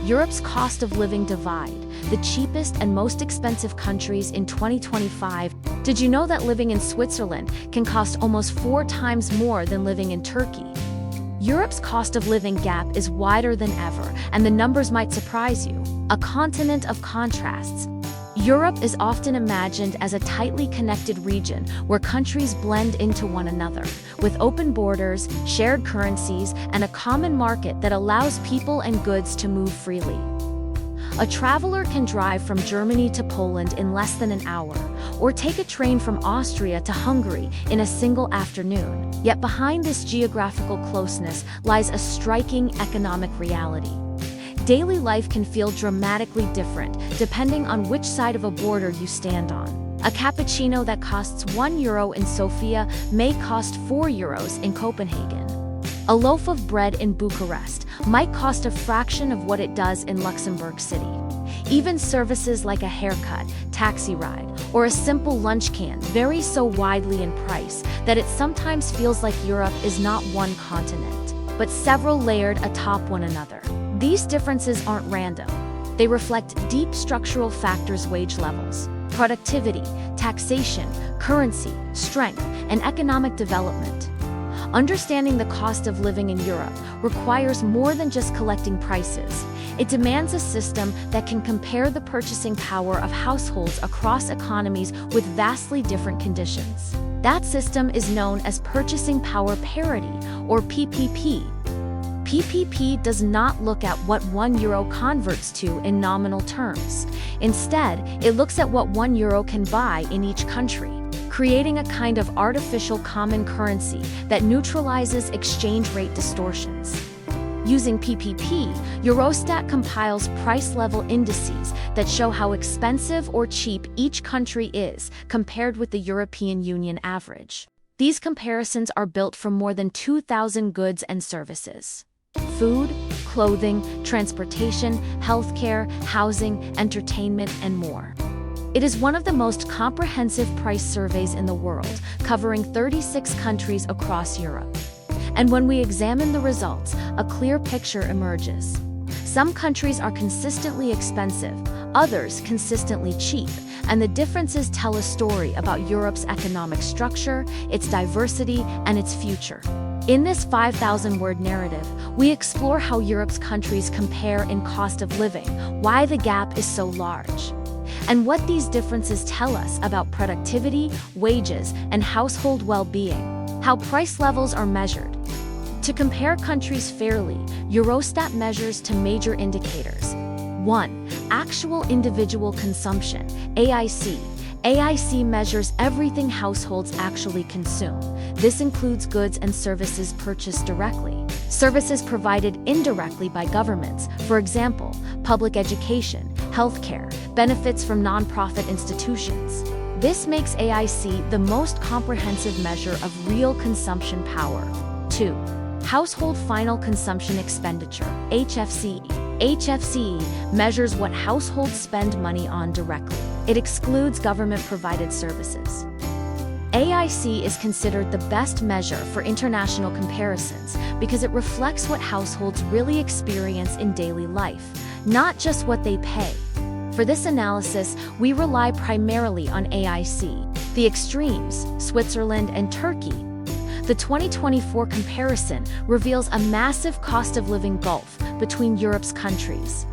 Europe's cost of living divide, the cheapest and most expensive countries in 2025. Did you know that living in Switzerland can cost almost 4 times more than living in Turkey? Europe's cost of living gap is wider than ever, and the numbers might surprise you. A continent of contrasts. Europe is often imagined as a tightly connected region where countries blend into one another, with open borders, shared currencies, and a common market that allows people and goods to move freely. A traveler can drive from Germany to Poland in less than an hour, or take a train from Austria to Hungary in a single afternoon. Yet behind this geographical closeness lies a striking economic reality. Daily life can feel dramatically different depending on which side of a border you stand on. A cappuccino that costs €1 in Sofia may cost €4 in Copenhagen. A loaf of bread in Bucharest might cost a fraction of what it does in Luxembourg City. Even services like a haircut, taxi ride, or a simple lunch can vary so widely in price that it sometimes feels like Europe is not one continent, but several layered atop one another. These differences aren't random. They reflect deep structural factors: wage levels, productivity, taxation, currency, strength, and economic development. Understanding the cost of living in Europe requires more than just collecting prices. It demands a system that can compare the purchasing power of households across economies with vastly different conditions. That system is known as purchasing power parity, or PPP. PPP does not look at what €1 converts to in nominal terms. Instead, it looks at what €1 can buy in each country, creating a kind of artificial common currency that neutralizes exchange rate distortions. Using PPP, Eurostat compiles price-level indices that show how expensive or cheap each country is compared with the European Union average. These comparisons are built from more than 2,000 goods and services. Food, clothing, transportation, healthcare, housing, entertainment, and more. It is one of the most comprehensive price surveys in the world, covering 36 countries across Europe. And when we examine the results, a clear picture emerges. Some countries are consistently expensive, others consistently cheap, and the differences tell a story about Europe's economic structure, its diversity, and its future. In this 5,000-word narrative, we explore how Europe's countries compare in cost of living, why the gap is so large, and what these differences tell us about productivity, wages, and household well-being, how price levels are measured. To compare countries fairly, Eurostat measures two major indicators. 1. Actual individual consumption, AIC. AIC measures everything households actually consume. This includes goods and services purchased directly, services provided indirectly by governments, for example, public education, healthcare, benefits from nonprofit institutions. This makes AIC the most comprehensive measure of real consumption power. 2. Household Final Consumption Expenditure, HFCE. HFCE measures what households spend money on directly. It excludes government-provided services. AIC is considered the best measure for international comparisons because it reflects what households really experience in daily life, not just what they pay. For this analysis, we rely primarily on AIC. The extremes, Switzerland and Turkey. The 2024 comparison reveals a massive cost of living gulf between Europe's countries.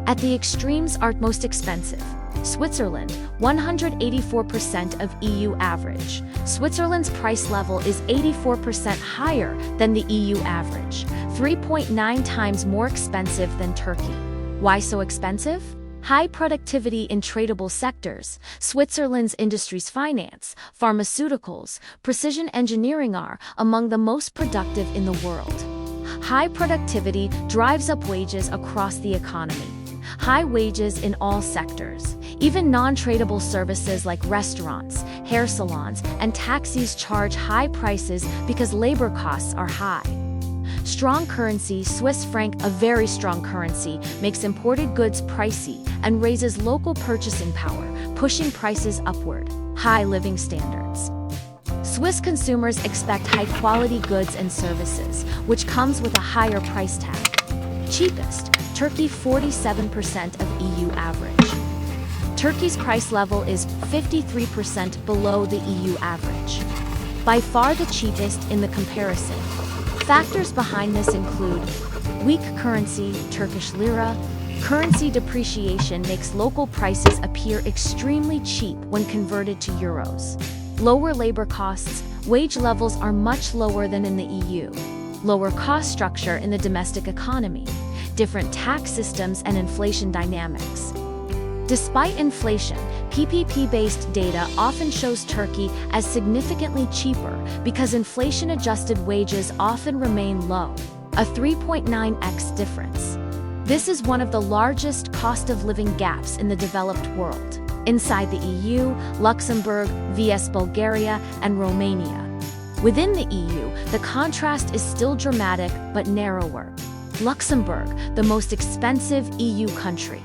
At the extremes are most expensive. Switzerland, 184% of EU average. Switzerland's price level is 84% higher than the EU average, 3.9 times more expensive than Turkey. Why so expensive? High productivity in tradable sectors. Switzerland's industries, finance, pharmaceuticals, precision engineering are among the most productive in the world. High productivity drives up wages across the economy. High wages in all sectors. Even non-tradable services like restaurants, hair salons, and taxis charge high prices because labor costs are high. Strong currency, Swiss franc, a very strong currency, makes imported goods pricey and raises local purchasing power, pushing prices upward. High living standards. Swiss consumers expect high-quality goods and services, which comes with a higher price tag. Cheapest, Turkey 47% of EU average. Turkey's price level is 53% below the EU average. By far the cheapest in the comparison. Factors behind this include weak currency, Turkish lira. Currency depreciation makes local prices appear extremely cheap when converted to euros. Lower labor costs, wage levels are much lower than in the EU. Lower cost structure in the domestic economy. Different tax systems and inflation dynamics. Despite inflation, PPP-based data often shows Turkey as significantly cheaper because inflation-adjusted wages often remain low, a 3.9x difference. This is one of the largest cost-of-living gaps in the developed world. Inside the EU, Luxembourg vs Bulgaria and Romania. Within the EU, the contrast is still dramatic but narrower. Luxembourg, the most expensive EU country.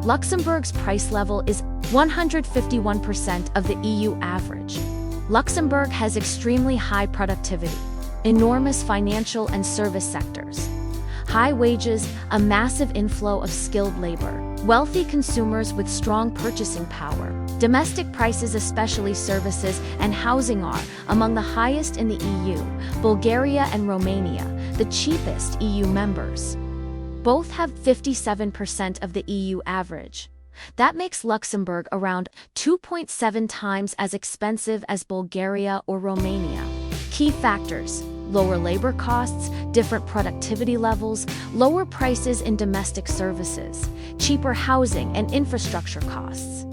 Luxembourg's price level is 151% of the EU average. Luxembourg has extremely high productivity, enormous financial and service sectors, high wages, a massive inflow of skilled labor, wealthy consumers with strong purchasing power. Domestic prices, especially services and housing, are among the highest in the EU. Bulgaria and Romania, the cheapest EU members. Both have 57% of the EU average. That makes Luxembourg around 2.7 times as expensive as Bulgaria or Romania. Key factors: lower labor costs, different productivity levels, lower prices in domestic services, cheaper housing and infrastructure costs.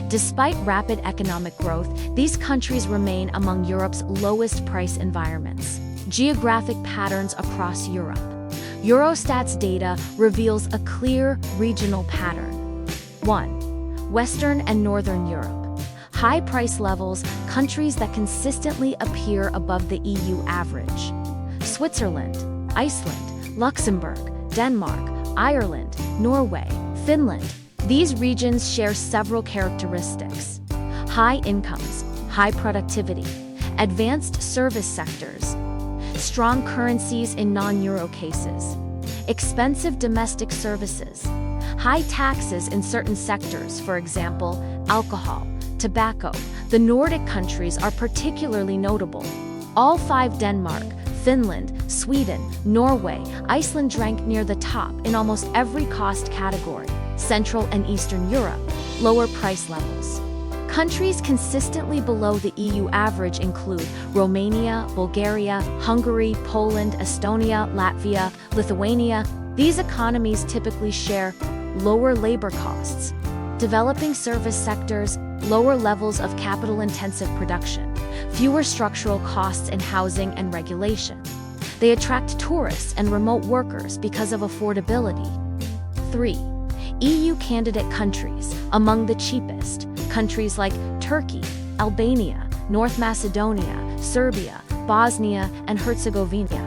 Despite rapid economic growth, these countries remain among Europe's lowest price environments. Geographic patterns across Europe. Eurostat's data reveals a clear regional pattern. 1. Western and Northern Europe. High price levels, countries that consistently appear above the EU average. Switzerland, Iceland, Luxembourg, Denmark, Ireland, Norway, Finland. These regions share several characteristics: high incomes, high productivity, advanced service sectors, strong currencies in non-euro cases, expensive domestic services, high taxes in certain sectors, for example, alcohol, tobacco. The Nordic countries are particularly notable. All five, Denmark, Finland, Sweden, Norway, Iceland, rank near the top in almost every cost category. Central and Eastern Europe, lower price levels. Countries consistently below the EU average include Romania, Bulgaria, Hungary, Poland, Estonia, Latvia, Lithuania. These economies typically share lower labor costs, developing service sectors, lower levels of capital-intensive production, fewer structural costs in housing and regulation. They attract tourists and remote workers because of affordability. 3. EU candidate countries, among the cheapest. Countries like Turkey, Albania, North Macedonia, Serbia, Bosnia, and Herzegovina.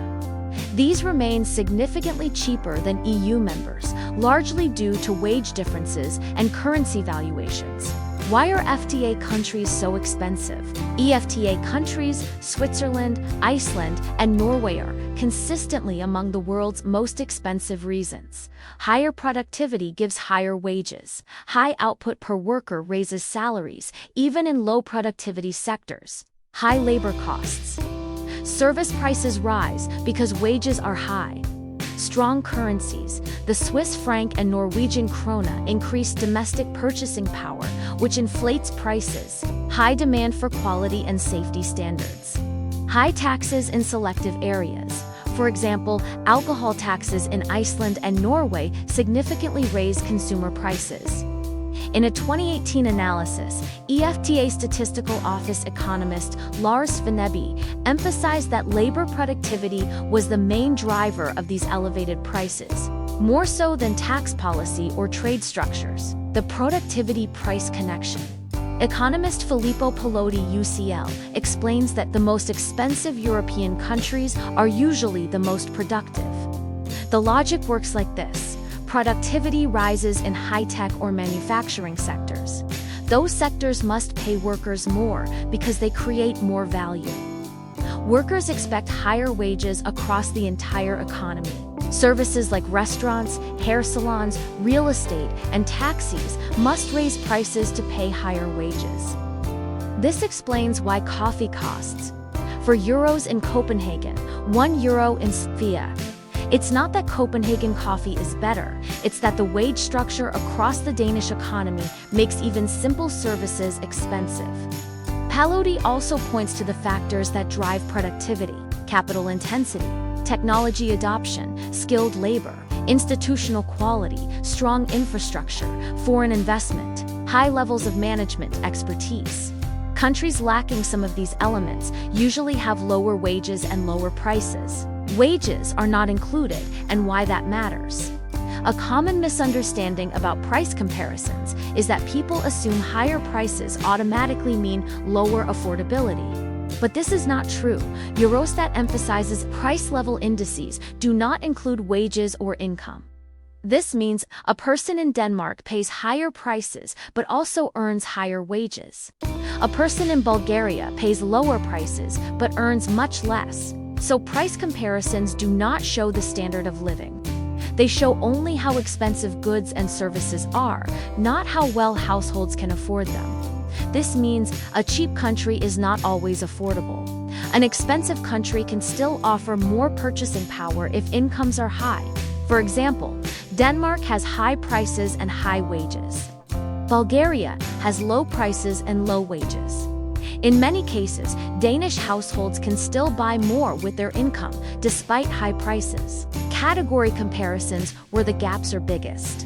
These remain significantly cheaper than EU members, largely due to wage differences and currency valuations. Why are FTA countries so expensive? EFTA countries, Switzerland, Iceland, and Norway are consistently among the world's most expensive reasons. Higher productivity gives higher wages. High output per worker raises salaries, even in low productivity sectors. High labor costs. Service prices rise because wages are high. Strong currencies, the Swiss franc and Norwegian krone, increase domestic purchasing power, which inflates prices. High demand for quality and safety standards. High taxes in selective areas. For example, alcohol taxes in Iceland and Norway significantly raise consumer prices. In a 2018 analysis, EFTA Statistical Office economist Lars Veneby emphasized that labor productivity was the main driver of these elevated prices, more so than tax policy or trade structures. The productivity-price connection. Economist Filippo Pelotti, UCL, explains that the most expensive European countries are usually the most productive. The logic works like this. Productivity rises in high-tech or manufacturing sectors. Those sectors must pay workers more because they create more value. Workers expect higher wages across the entire economy. Services like restaurants, hair salons, real estate, and taxis must raise prices to pay higher wages. This explains why coffee costs €4 in Copenhagen, €1 in Sofia. It's not that Copenhagen coffee is better, it's that the wage structure across the Danish economy makes even simple services expensive. Palodi also points to the factors that drive productivity: capital intensity, technology adoption, skilled labor, institutional quality, strong infrastructure, foreign investment, high levels of management expertise. Countries lacking some of these elements usually have lower wages and lower prices. Wages are not included, and why that matters. A common misunderstanding about price comparisons is that people assume higher prices automatically mean lower affordability. But this is not true. Eurostat emphasizes price-level indices do not include wages or income. This means a person in Denmark pays higher prices but also earns higher wages. A person in Bulgaria pays lower prices but earns much less. So price comparisons do not show the standard of living. They show only how expensive goods and services are, not how well households can afford them. This means a cheap country is not always affordable. An expensive country can still offer more purchasing power if incomes are high. For example, Denmark has high prices and high wages. Bulgaria has low prices and low wages. In many cases, Danish households can still buy more with their income, despite high prices. Category comparisons where the gaps are biggest.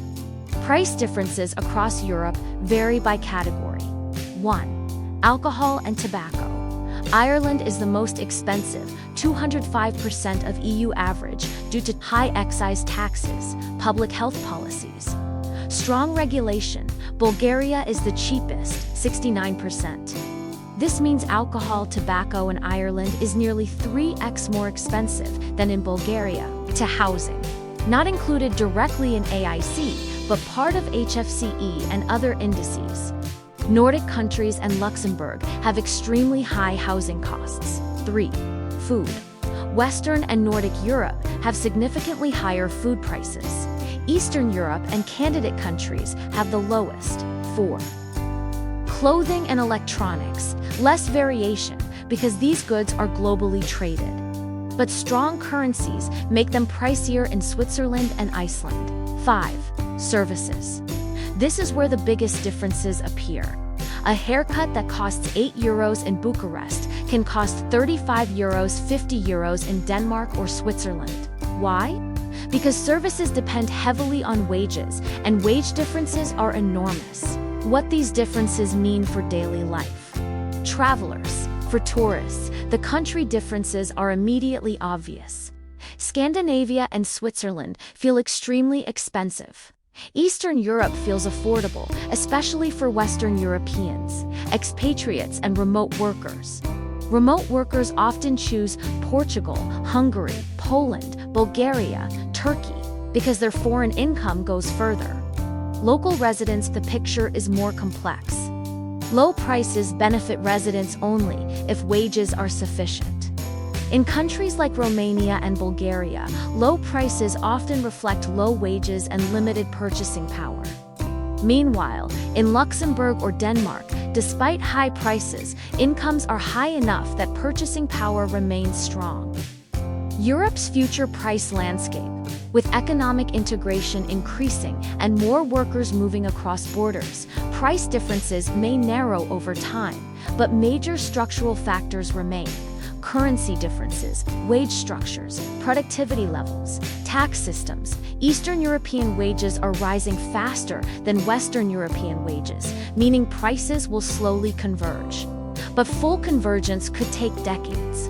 Price differences across Europe vary by category. 1. Alcohol and tobacco. Ireland is the most expensive, 205% of EU average, due to high excise taxes, public health policies. Strong regulation. Bulgaria is the cheapest, 69%. This means alcohol, tobacco in Ireland is nearly 3x more expensive than in Bulgaria. To housing. Not included directly in AIC, but part of HFCE and other indices. Nordic countries and Luxembourg have extremely high housing costs. 3. Food. Western and Nordic Europe have significantly higher food prices. Eastern Europe and candidate countries have the lowest. 4. Clothing and electronics. Less variation because these goods are globally traded. But strong currencies make them pricier in Switzerland and Iceland. 5. Services. This is where the biggest differences appear. A haircut that costs €8 in Bucharest can cost €35, €50 in Denmark or Switzerland. Why? Because services depend heavily on wages, and wage differences are enormous. What these differences mean for daily life. Travelers. For tourists, the country differences are immediately obvious. Scandinavia and Switzerland feel extremely expensive. Eastern Europe feels affordable, especially for Western Europeans, expatriates and remote workers. Remote workers often choose Portugal, Hungary, Poland, Bulgaria, Turkey, because their foreign income goes further. Local residents, the picture is more complex. Low prices benefit residents only if wages are sufficient. In countries like Romania and Bulgaria, low prices often reflect low wages and limited purchasing power. Meanwhile, in Luxembourg or Denmark, despite high prices, incomes are high enough that purchasing power remains strong. Europe's future price landscape. With economic integration increasing and more workers moving across borders, price differences may narrow over time, but major structural factors remain. Currency differences, wage structures, productivity levels, tax systems. Eastern European wages are rising faster than Western European wages, meaning prices will slowly converge. But full convergence could take decades.